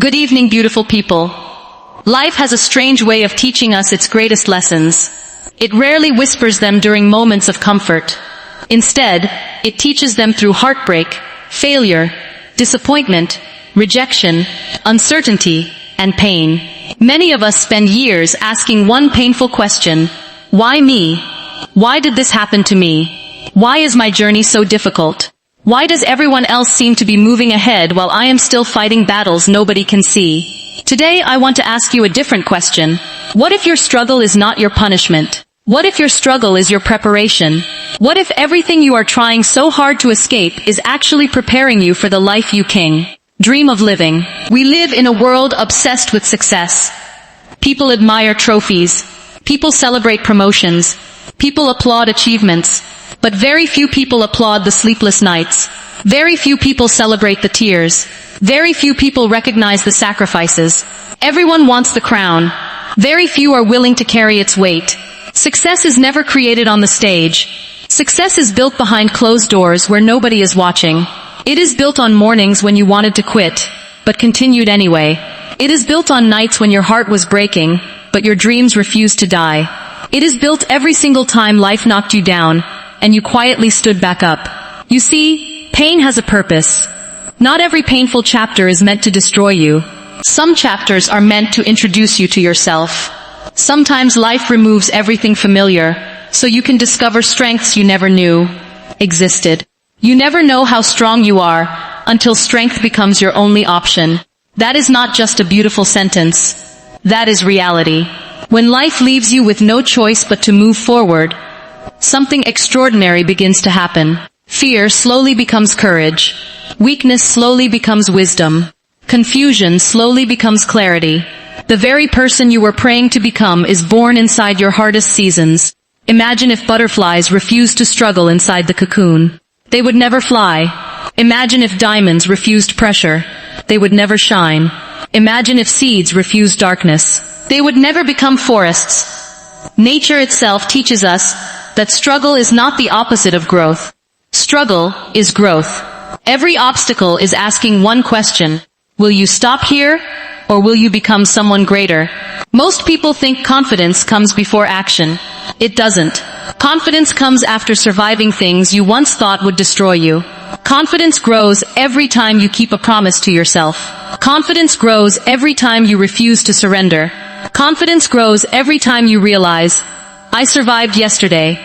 Good evening, beautiful people. Life has a strange way of teaching us its greatest lessons. It rarely whispers them during moments of comfort. Instead, it teaches them through heartbreak, failure, disappointment, rejection, uncertainty, and pain. Many of us spend years asking one painful question: why me? Why did this happen to me? Why is my journey so difficult? Why does everyone else seem to be moving ahead while I am still fighting battles nobody can see? Today I want to ask you a different question. What if your struggle is not your punishment? What if your struggle is your preparation? What if everything you are trying so hard to escape is actually preparing you for the life you dream of living? We live in a world obsessed with success. People admire trophies. People celebrate promotions. People applaud achievements. But very few people applaud the sleepless nights. Very few people celebrate the tears. Very few people recognize the sacrifices. Everyone wants the crown. Very few are willing to carry its weight. Success is never created on the stage. Success is built behind closed doors where nobody is watching. It is built on mornings when you wanted to quit, but continued anyway. It is built on nights when your heart was breaking, but your dreams refused to die. It is built every single time life knocked you down, and you quietly stood back up. You see, pain has a purpose. Not every painful chapter is meant to destroy you. Some chapters are meant to introduce you to yourself. Sometimes life removes everything familiar, so you can discover strengths you never knew existed. You never know how strong you are until strength becomes your only option. That is not just a beautiful sentence. That is reality. When life leaves you with no choice but to move forward, something extraordinary begins to happen. Fear slowly becomes courage. Weakness slowly becomes wisdom. Confusion slowly becomes clarity. The very person you were praying to become is born inside your hardest seasons. Imagine if butterflies refused to struggle inside the cocoon. They would never fly. Imagine if diamonds refused pressure. They would never shine. Imagine if seeds refused darkness. They would never become forests. Nature itself teaches us that struggle is not the opposite of growth. Struggle is growth. Every obstacle is asking one question: will you stop here, or will you become someone greater? Most people think confidence comes before action. It doesn't. Confidence comes after surviving things you once thought would destroy you. Confidence grows every time you keep a promise to yourself. Confidence grows every time you refuse to surrender. Confidence grows every time you realize, I survived yesterday.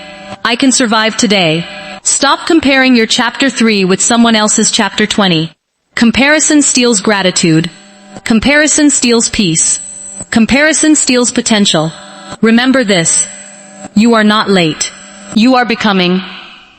I can survive today. Stop comparing your chapter 3 with someone else's chapter 20. Comparison steals gratitude. Comparison steals peace. Comparison steals potential. Remember this: you are not late. You are becoming.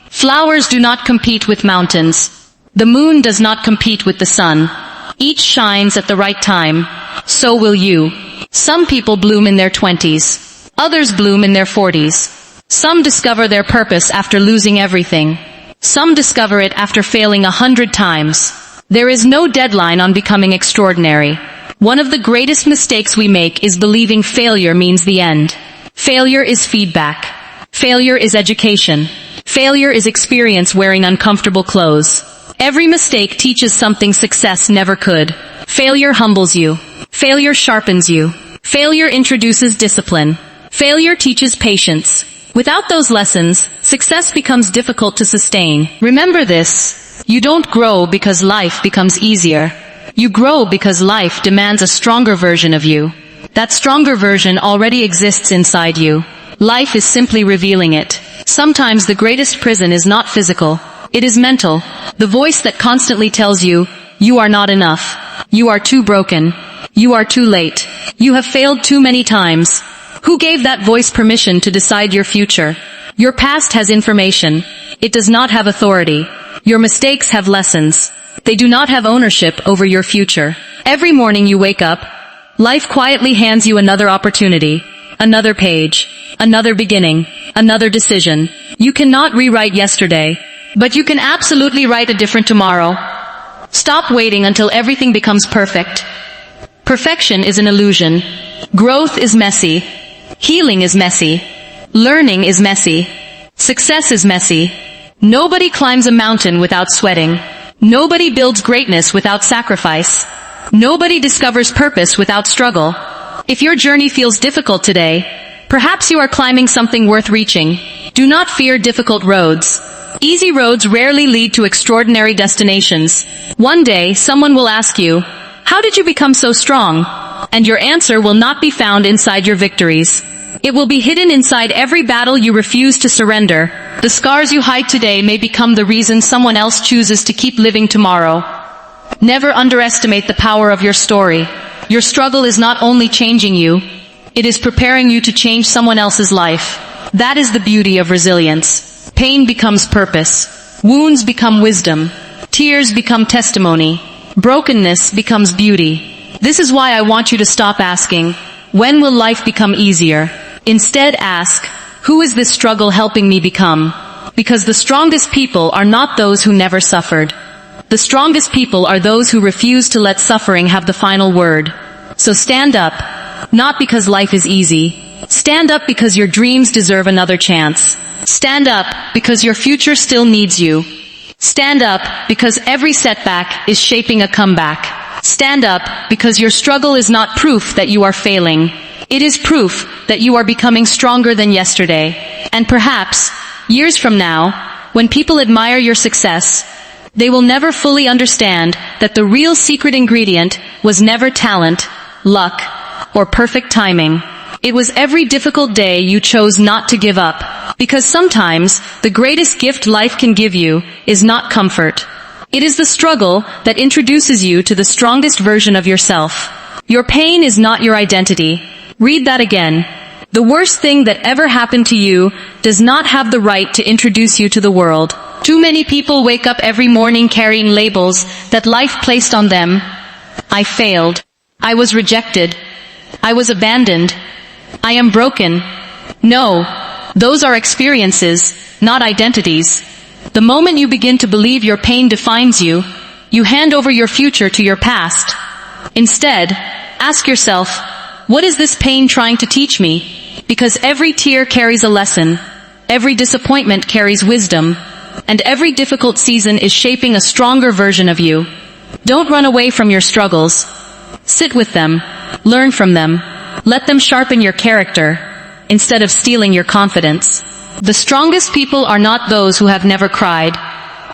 Flowers do not compete with mountains. The moon does not compete with the sun. Each shines at the right time. So will you. Some people bloom in their 20s. Others bloom in their 40s. Some discover their purpose after losing everything. Some discover it after failing 100 times. There is no deadline on becoming extraordinary. One of the greatest mistakes we make is believing failure means the end. Failure is feedback. Failure is education. Failure is experience wearing uncomfortable clothes. Every mistake teaches something success never could. Failure humbles you. Failure sharpens you. Failure introduces discipline. Failure teaches patience. Without those lessons, success becomes difficult to sustain. Remember this: you don't grow because life becomes easier. You grow because life demands a stronger version of you. That stronger version already exists inside you. Life is simply revealing it. Sometimes the greatest prison is not physical. It is mental. The voice that constantly tells you, you are not enough. You are too broken. You are too late. You have failed too many times. Who gave that voice permission to decide your future? Your past has information. It does not have authority. Your mistakes have lessons. They do not have ownership over your future. Every morning you wake up, life quietly hands you another opportunity, another page, another beginning, another decision. You cannot rewrite yesterday, but you can absolutely write a different tomorrow. Stop waiting until everything becomes perfect. Perfection is an illusion. Growth is messy. Healing is messy. Learning is messy. Success is messy. Nobody climbs a mountain without sweating. Nobody builds greatness without sacrifice. Nobody discovers purpose without struggle. If your journey feels difficult today, perhaps you are climbing something worth reaching. Do not fear difficult roads. Easy roads rarely lead to extraordinary destinations. One day, someone will ask you, "How did you become so strong?" And your answer will not be found inside your victories. It will be hidden inside every battle you refuse to surrender. The scars you hide today may become the reason someone else chooses to keep living tomorrow. Never underestimate the power of your story. Your struggle is not only changing you, it is preparing you to change someone else's life. That is the beauty of resilience. Pain becomes purpose. Wounds become wisdom. Tears become testimony. Brokenness becomes beauty. This is why I want you to stop asking, "When will life become easier?" Instead ask, "Who is this struggle helping me become?" Because the strongest people are not those who never suffered. The strongest people are those who refuse to let suffering have the final word. So stand up, not because life is easy. Stand up because your dreams deserve another chance. Stand up because your future still needs you. Stand up because every setback is shaping a comeback. Stand up because your struggle is not proof that you are failing. It is proof that you are becoming stronger than yesterday. And perhaps, years from now, when people admire your success, they will never fully understand that the real secret ingredient was never talent, luck, or perfect timing. It was every difficult day you chose not to give up. Because sometimes, the greatest gift life can give you is not comfort. It is the struggle that introduces you to the strongest version of yourself. Your pain is not your identity. Read that again. The worst thing that ever happened to you does not have the right to introduce you to the world. Too many people wake up every morning carrying labels that life placed on them. I failed. I was rejected. I was abandoned. I am broken. No, those are experiences, not identities. The moment you begin to believe your pain defines you, you hand over your future to your past. Instead, ask yourself, what is this pain trying to teach me? Because every tear carries a lesson, every disappointment carries wisdom, and every difficult season is shaping a stronger version of you. Don't run away from your struggles. Sit with them, learn from them, let them sharpen your character, instead of stealing your confidence. The strongest people are not those who have never cried.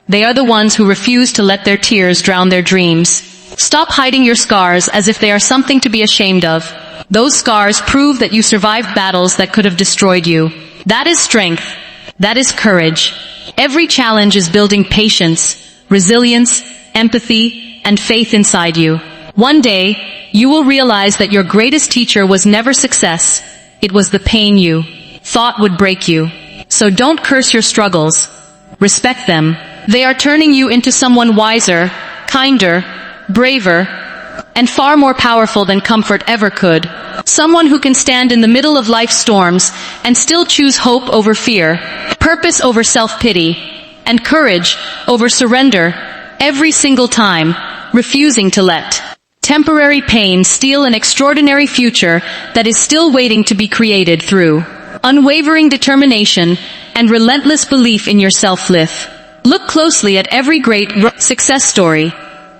They are the ones who refuse to let their tears drown their dreams. Stop hiding your scars as if they are something to be ashamed of. Those scars prove that you survived battles that could have destroyed you. That is strength. That is courage. Every challenge is building patience, resilience, empathy, and faith inside you. One day, you will realize that your greatest teacher was never success. It was the pain you thought would break you. So don't curse your struggles. Respect them. They are turning you into someone wiser, kinder, braver, and far more powerful than comfort ever could. Someone who can stand in the middle of life's storms and still choose hope over fear, purpose over self-pity, and courage over surrender every single time, refusing to let temporary pain steal an extraordinary future that is still waiting to be created through unwavering determination and relentless belief in yourself. Look closely at every great success story,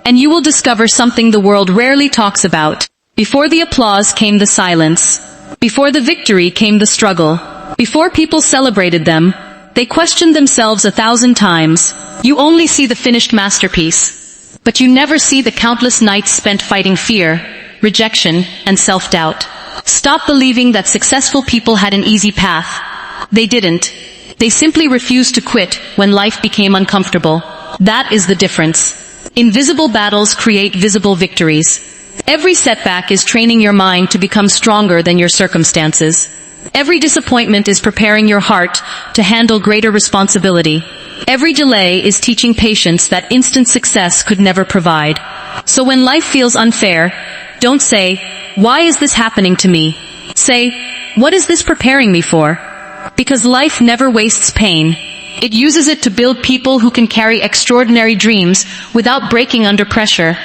and you will discover something the world rarely talks about. Before the applause came the silence. Before the victory came the struggle. Before people celebrated them, they questioned themselves 1,000 times. You only see the finished masterpiece, but you never see the countless nights spent fighting fear, rejection, and self-doubt. Stop believing that successful people had an easy path. They didn't. They simply refused to quit when life became uncomfortable. That is the difference. Invisible battles create visible victories. Every setback is training your mind to become stronger than your circumstances. Every disappointment is preparing your heart to handle greater responsibility. Every delay is teaching patience that instant success could never provide. So when life feels unfair, don't say, "Why is this happening to me?" Say, "What is this preparing me for?" Because life never wastes pain. It uses it to build people who can carry extraordinary dreams without breaking under pressure.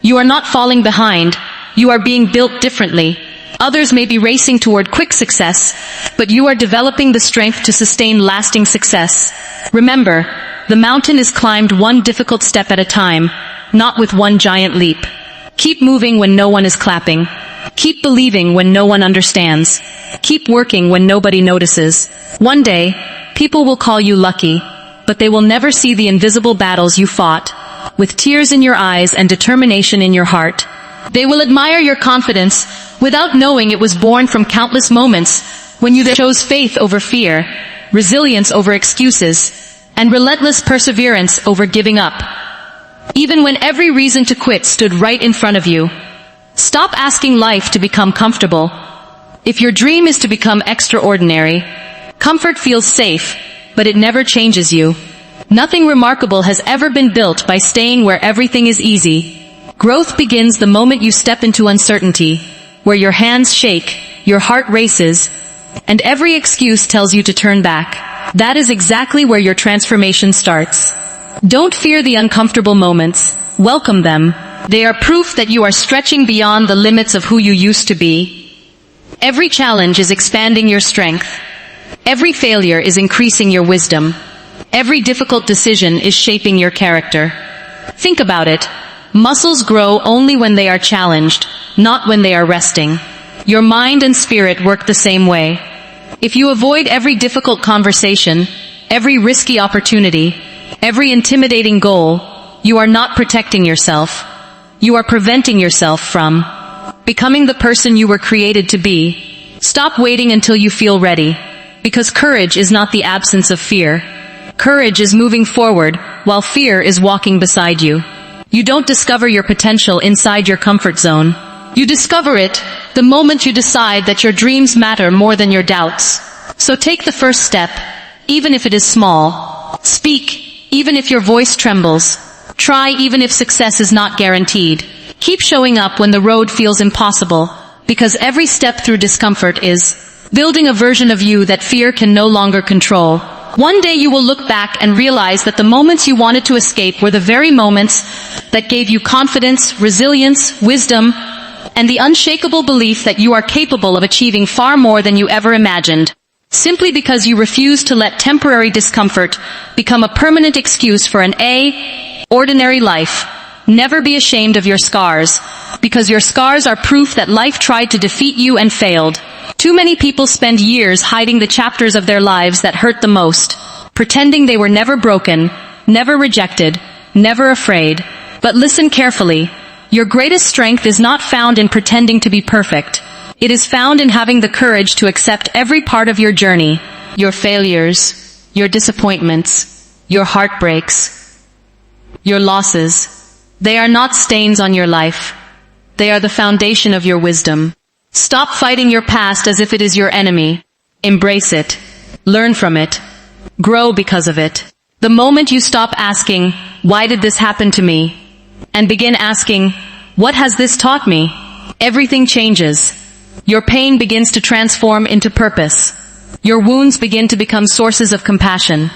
You are not falling behind. You are being built differently. Others may be racing toward quick success, but you are developing the strength to sustain lasting success. Remember, the mountain is climbed one difficult step at a time, not with one giant leap. Keep moving when no one is clapping. Keep believing when no one understands. Keep working when nobody notices. One day, people will call you lucky, but they will never see the invisible battles you fought, with tears in your eyes and determination in your heart. They will admire your confidence without knowing it was born from countless moments when you chose faith over fear, resilience over excuses, and relentless perseverance over giving up. Even when every reason to quit stood right in front of you. Stop asking life to become comfortable. If your dream is to become extraordinary, comfort feels safe, but it never changes you. Nothing remarkable has ever been built by staying where everything is easy. Growth begins the moment you step into uncertainty, where your hands shake, your heart races, and every excuse tells you to turn back. That is exactly where your transformation starts. Don't fear the uncomfortable moments. Welcome them. They are proof that you are stretching beyond the limits of who you used to be. Every challenge is expanding your strength. Every failure is increasing your wisdom. Every difficult decision is shaping your character. Think about it. Muscles grow only when they are challenged, not when they are resting. Your mind and spirit work the same way. If you avoid every difficult conversation, every risky opportunity, every intimidating goal, you are not protecting yourself. You are preventing yourself from becoming the person you were created to be. Stop waiting until you feel ready, because courage is not the absence of fear. Courage is moving forward, while fear is walking beside you. You don't discover your potential inside your comfort zone. You discover it the moment you decide that your dreams matter more than your doubts. So take the first step, even if it is small. Speak, even if your voice trembles. Try even if success is not guaranteed. Keep showing up when the road feels impossible, because every step through discomfort is building a version of you that fear can no longer control. One day you will look back and realize that the moments you wanted to escape were the very moments that gave you confidence, resilience, wisdom, and the unshakable belief that you are capable of achieving far more than you ever imagined. Simply because you refuse to let temporary discomfort become a permanent excuse for an ordinary life. Never be ashamed of your scars, because your scars are proof that life tried to defeat you and failed. Too many people spend years hiding the chapters of their lives that hurt the most, pretending they were never broken, never rejected, never afraid. But listen carefully. Your greatest strength is not found in pretending to be perfect. It is found in having the courage to accept every part of your journey, your failures, your disappointments, your heartbreaks, your losses. They are not stains on your life. They are the foundation of your wisdom. Stop fighting your past as if it is your enemy. Embrace it. Learn from it. Grow because of it. The moment you stop asking, "Why did this happen to me?" and begin asking, "What has this taught me?" everything changes. Your pain begins to transform into purpose. Your wounds begin to become sources of compassion.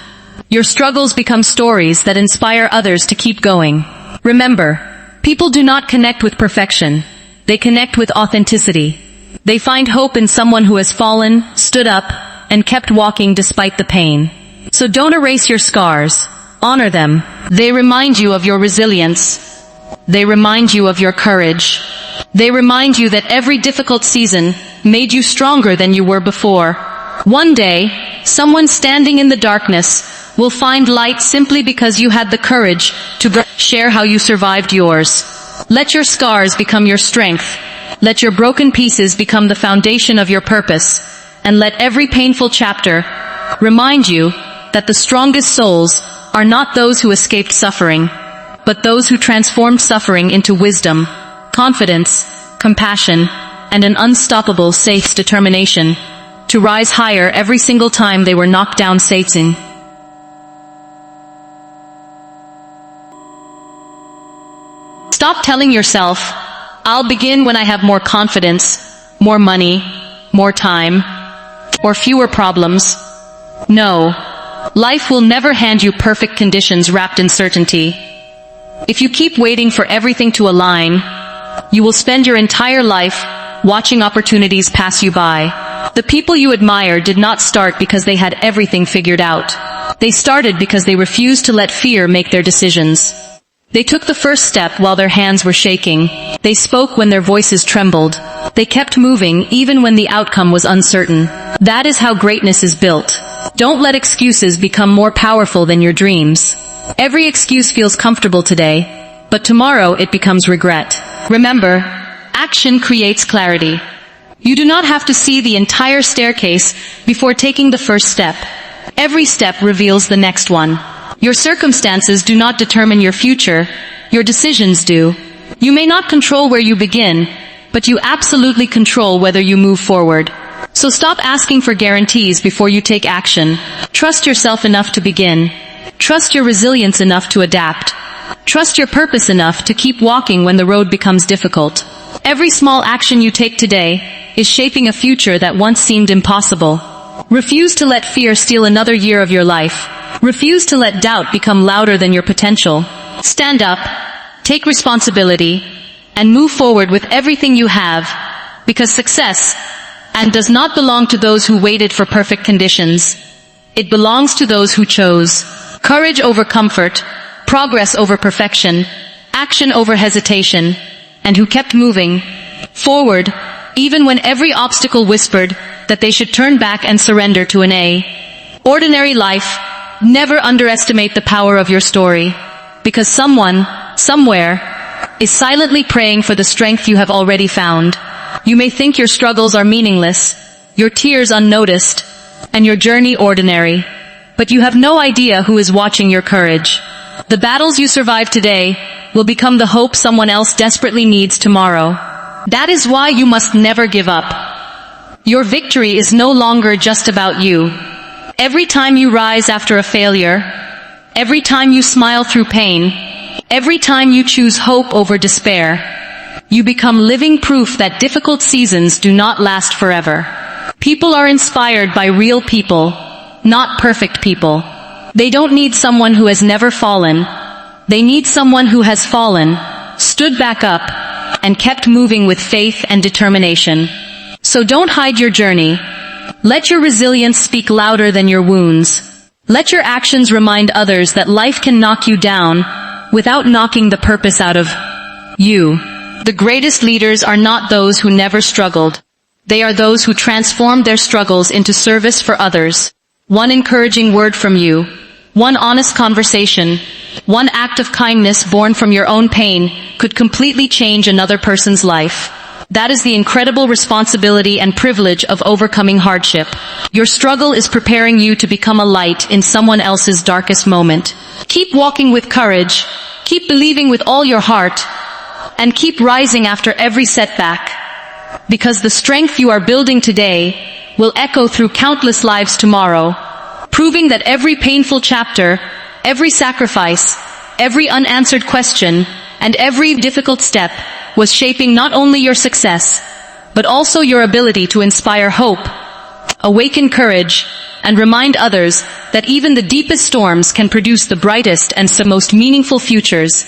Your struggles become stories that inspire others to keep going. Remember, people do not connect with perfection. They connect with authenticity. They find hope in someone who has fallen, stood up, and kept walking despite the pain. So don't erase your scars. Honor them. They remind you of your resilience. They remind you of your courage. They remind you that every difficult season made you stronger than you were before. One day, someone standing in the darkness will find light simply because you had the courage to share how you survived yours. Let your scars become your strength. Let your broken pieces become the foundation of your purpose. And let every painful chapter remind you that the strongest souls are not those who escaped suffering, but those who transformed suffering into wisdom, confidence, compassion, and an unstoppable safe determination to rise higher every single time they were knocked down. Satan. Stop telling yourself, "I'll begin when I have more confidence, more money, more time, or fewer problems." No, life will never hand you perfect conditions wrapped in certainty. If you keep waiting for everything to align, you will spend your entire life watching opportunities pass you by. The people you admire did not start because they had everything figured out. They started because they refused to let fear make their decisions. They took the first step while their hands were shaking. They spoke when their voices trembled. They kept moving even when the outcome was uncertain. That is how greatness is built. Don't let excuses become more powerful than your dreams. Every excuse feels comfortable today, but tomorrow it becomes regret. Remember, action creates clarity. You do not have to see the entire staircase before taking the first step. Every step reveals the next one. Your circumstances do not determine your future, your decisions do. You may not control where you begin, but you absolutely control whether you move forward. So stop asking for guarantees before you take action. Trust yourself enough to begin. Trust your resilience enough to adapt. Trust your purpose enough to keep walking when the road becomes difficult. Every small action you take today is shaping a future that once seemed impossible. Refuse to let fear steal another year of your life. Refuse to let doubt become louder than your potential. Stand up, take responsibility, and move forward with everything you have, because success does not belong to those who waited for perfect conditions. It belongs to those who chose courage over comfort, progress over perfection, action over hesitation, and who kept moving forward even when every obstacle whispered that they should turn back and surrender to an ordinary life. Never underestimate the power of your story, because someone, somewhere, is silently praying for the strength you have already found. You may think your struggles are meaningless, your tears unnoticed, and your journey ordinary, but you have no idea who is watching your courage. The battles you survive today will become the hope someone else desperately needs tomorrow. That is why you must never give up. Your victory is no longer just about you. Every time you rise after a failure, every time you smile through pain, every time you choose hope over despair, you become living proof that difficult seasons do not last forever. People are inspired by real people, not perfect people. They don't need someone who has never fallen. They need someone who has fallen, stood back up, and kept moving with faith and determination. So don't hide your journey. Let your resilience speak louder than your wounds. Let your actions remind others that life can knock you down without knocking the purpose out of you. The greatest leaders are not those who never struggled. They are those who transformed their struggles into service for others. One encouraging word from you, one honest conversation, one act of kindness born from your own pain could completely change another person's life. That is the incredible responsibility and privilege of overcoming hardship. Your struggle is preparing you to become a light in someone else's darkest moment. Keep walking with courage, keep believing with all your heart, and keep rising after every setback. Because the strength you are building today will echo through countless lives tomorrow, proving that every painful chapter, every sacrifice, every unanswered question, and every difficult step was shaping not only your success, but also your ability to inspire hope, awaken courage, and remind others that even the deepest storms can produce the brightest and most meaningful futures.